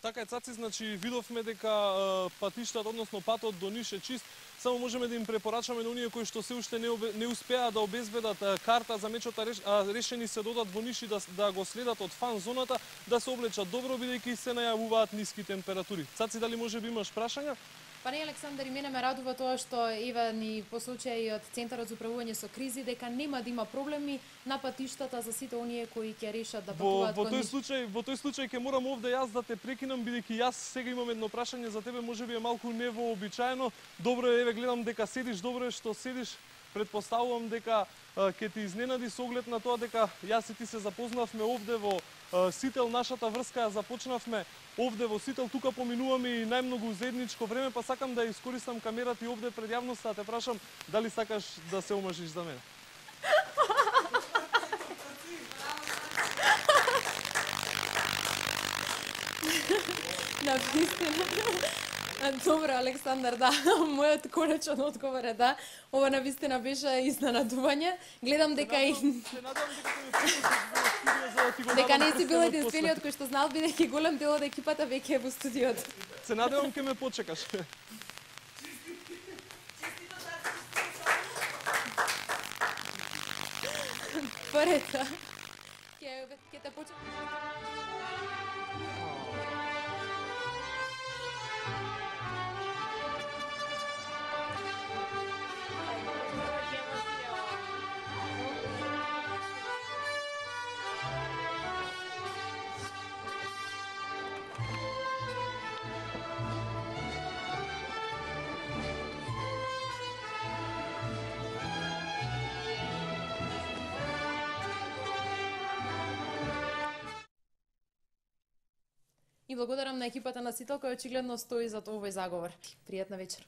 Така е, Цаци, значи видовме дека патиштата, односно патот до Ниш е чист. Само можеме да им препорачаме на оние кои што се уште не успеа да обезбедат карта за мечот, решени се додат во Ниш и да го следат од фан зоната, да се облечат добро бидејќи се најавуваат ниски температури. Цаци, дали може би имаш прашања? Па не, Александар, и мене ме радува тоа што Ева ни посочи и од Центарот за управување со кризи дека нема да има проблеми на патиштата за сите оние кои ќе решат да патуваат во тој случај ќе морам овде јас да те прекинам бидејќи јас сега имам едно прашање за тебе, можеби е малку невообичаено. Добро е, еве гледам дека седиш, добро е што седиш. Предпоставувам дека ќе ти изненади со оглед на тоа дека јас и ти се запознавме овде во Сител, нашата врска ја започнавме овде во Сител, тука поминуваме и најмногу заедничко време, па сакам да искористам камерата и овде пред јавноста да те прашам дали сакаш да се омажиш за мене. Навистина. Добро, Александар, да. Мојот конечен одговор е да. Ова навистина беше изненадување. Гледам дека и дека не си бил единствениот кој што знал, бидејќи голем дел од екипата веќе е во студиото. Се надевам ќе ме почекаш. Порека. Ќе те почекам. И благодарам на екипата на Сител која очигледно стои зад овој заговор. Пријатна вечер.